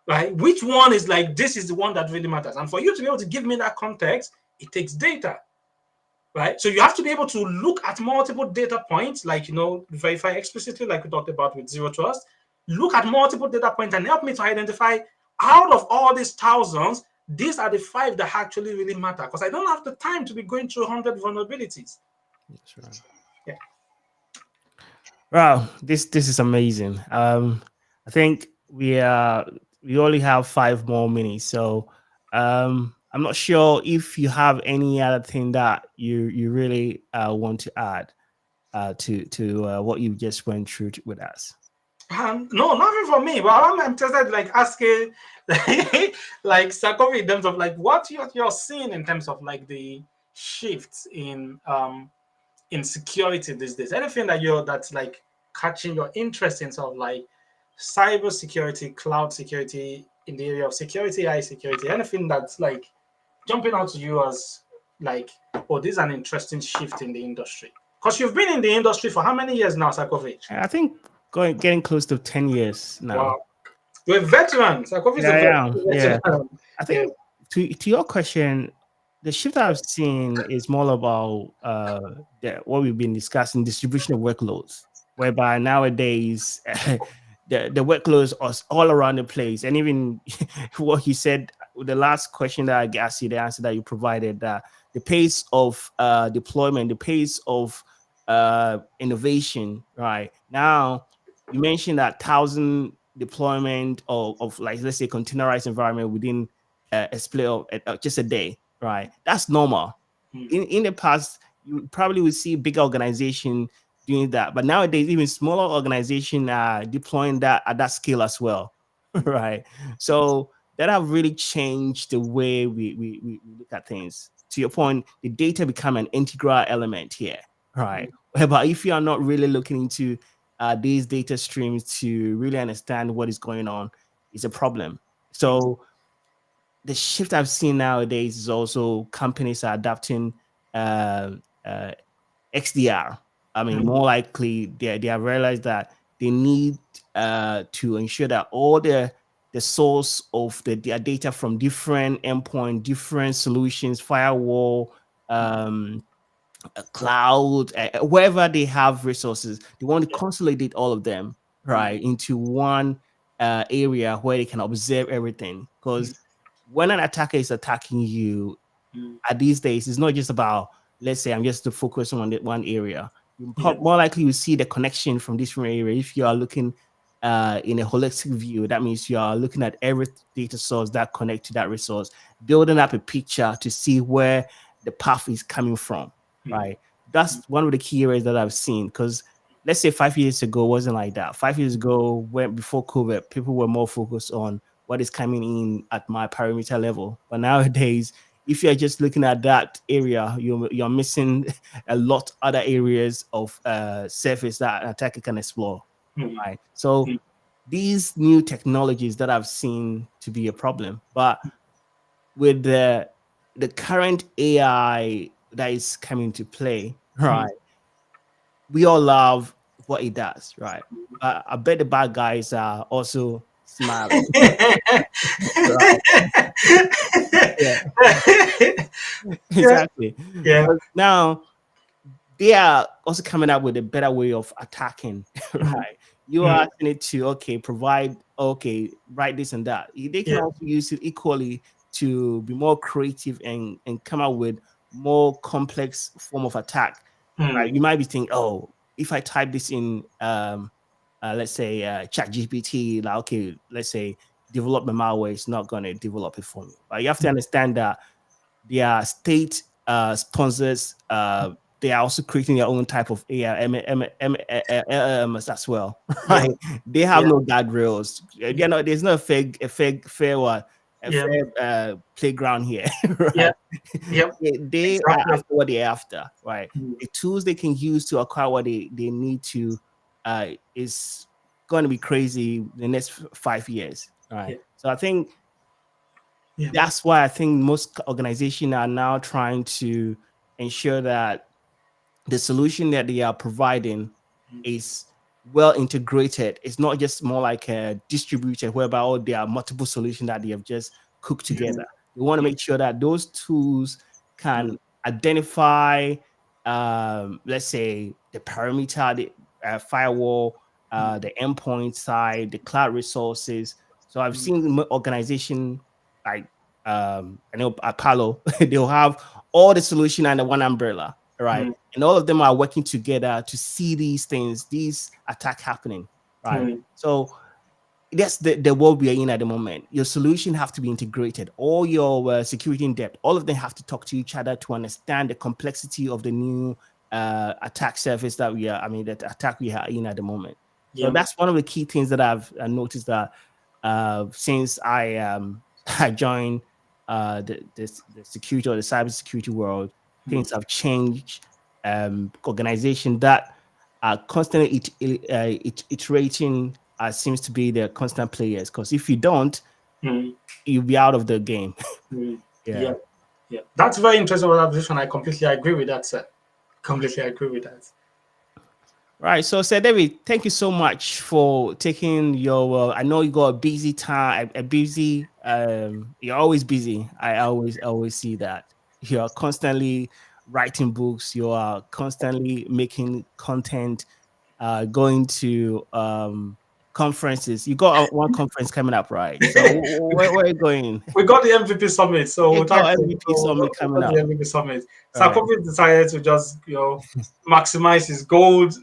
right? Which one is like, this is the one that really matters. And for you to be able to give me that context, it takes data, right? So you have to be able to look at multiple data points, like, verify explicitly, like we talked about with Zero Trust. Look at multiple data points and help me to identify out of all these thousands, these are the 5 that actually really matter, because I don't have the time to be going through 100 vulnerabilities. That's right. Yeah. Wow, this is amazing. I think we only have 5 more minutes, so I'm not sure if you have any other thing that you really want to add to what you just went through with us. No, nothing for me. But I'm interested, like asking, like Sakovi, in terms of like what you're seeing in terms of like the shifts in security these days. Anything that's like catching your interest in sort of like cyber security, cloud security, in the area of security, AI security. Anything that's like jumping out to you as like, oh, this is an interesting shift in the industry. Because you've been in the industry for how many years now, Sakovic? I think getting close to 10 years now. Wow. You're a veteran. Sakovic is a veteran. Yeah. I think to your question, the shift I've seen is more about what we've been discussing, distribution of workloads, whereby nowadays the workloads are all around the place. And even what you said, the last question that I asked you, the answer that you provided, the pace of deployment, the pace of innovation, right? Now, you mentioned that 1,000 deployment of like, let's say, containerized environment within a split of just a day, right? That's normal. In the past, you probably would see big organization doing that, but nowadays even smaller organization are deploying that at that scale as well, right? So that have really changed the way we look at things. To your point, the data become an integral element here, right? But if you are not really looking into these data streams to really understand what is going on, it's a problem. So the shift I've seen nowadays is also companies are adapting XDR. I mean, more likely they have realized that they need to ensure that all the source of their data from different endpoint, different solutions, firewall, cloud, wherever they have resources, they want to consolidate all of them right into one area where they can observe everything. Because when an attacker is attacking you at these days, it's not just about, let's say, I'm just to focus on one area. You more likely you see the connection from different areas. If you are looking in a holistic view, that means you are looking at every data source that connect to that resource, building up a picture to see where the path is coming from, right? That's one of the key areas that I've seen, because let's say 5 years ago wasn't like that. 5 years ago, when before COVID, people were more focused on what is coming in at my perimeter level. But nowadays, if you're just looking at that area, you're missing a lot other areas of surface that an attacker can explore. Mm. Right. So these new technologies that I've seen to be a problem, but with the current AI that is coming to play, right? We all love what it does, right? I bet the bad guys are also smiling, right? Yeah, Yeah. exactly. Yeah. But now they are also coming up with a better way of attacking, right? You are Mm. asking it to provide write this and that. They can Yeah. also use it equally to be more creative and come up with more complex form of attack. Right? Mm. You might be thinking, oh, if I type this in let's say chat GPT, like let's say develop the malware, it's not gonna develop it for me. But you have to understand that their state sponsors. They are also creating their own type of AI LLMs as well, Yeah. right? They have Yeah. no guardrails. There's no fair what a Yeah. fair playground here, Yeah. right? Yep. They are Exactly. after what they're after, right? Mm. The tools they can use to acquire what they need to is going to be crazy the next 5 years, right? Yeah. So I think Yeah. that's why I think most organizations are now trying to ensure that the solution that they are providing is well integrated. It's not just more like a distributed, whereby there are multiple solutions that they have just cooked together. We want to make sure that those tools can identify, let's say, the parameter, the firewall, the endpoint side, the cloud resources. So I've seen organization like I know Apollo, they'll have all the solution under one umbrella, right? Mm. And all of them are working together to see these things, these attack happening, right? Mm. So that's the world we are in at the moment. Your solution have to be integrated. All your security in depth, all of them have to talk to each other to understand the complexity of the new attack surface that that attack we are in at the moment. So Yeah. that's one of the key things that I've noticed that since I joined the security or the cybersecurity world, things have changed. Organization that are constantly iterating seems to be the constant players. Because if you don't, Mm. you'll be out of the game. Mm. Yeah. Yeah. Yeah. That's very interesting observation. I completely agree with that, sir. Completely agree with that. Right. So, Sir David, thank you so much for taking your. I know you got a busy time, a busy. You're always busy. I always see that. You are constantly writing books. You are constantly making content. Going to conferences. You got one conference coming up, right? So, where are you going? We got the MVP summit, so You thanks. got So MVP summit we coming got the up. MVP summit. All right. Sarkozy decided to just maximize his gold.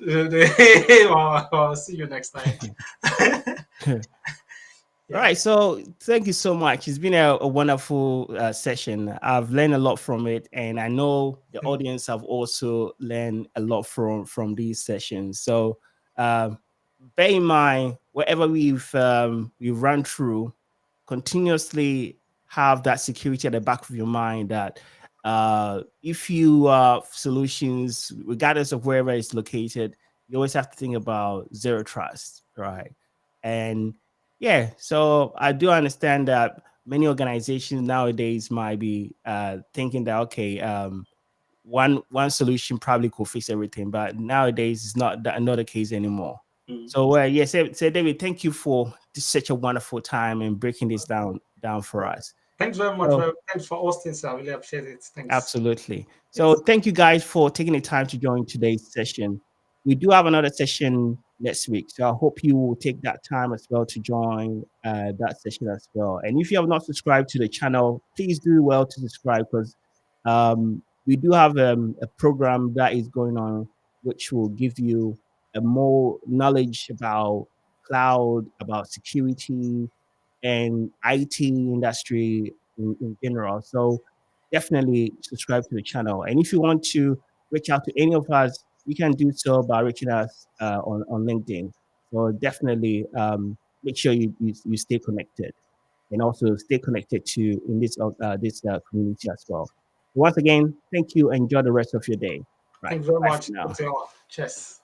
I'll see you next time. All Yeah. right, so thank you so much. It's been a wonderful session. I've learned a lot from it, and I know the audience have also learned a lot from these sessions. So, um, bear in mind, whatever we've run through, continuously have that security at the back of your mind that if you solutions, regardless of wherever it's located, you always have to think about zero trust, right? And yeah, so I do understand that many organizations nowadays might be thinking that one solution probably could fix everything, but nowadays it's not the case anymore. Mm. So yes, so David, thank you for such a wonderful time and breaking this down for us. Thanks very much. So Thanks for hosting, sir. I really appreciate it. Thanks. absolutely. So Yes. thank you guys for taking the time to join today's session. We do have another session next week, so I hope you will take that time as well to join that session as well. And if you have not subscribed to the channel, please do well to subscribe because we do have a program that is going on which will give you a more knowledge about cloud, about security, and IT industry in general. So definitely subscribe to the channel. And if you want to reach out to any of us, you can do so by reaching us on LinkedIn. So definitely make sure you stay connected. and also stay connected to in this community as well. Once again, thank you. Enjoy the rest of your day. Right. Thank you very Bye for much. now. Cheers.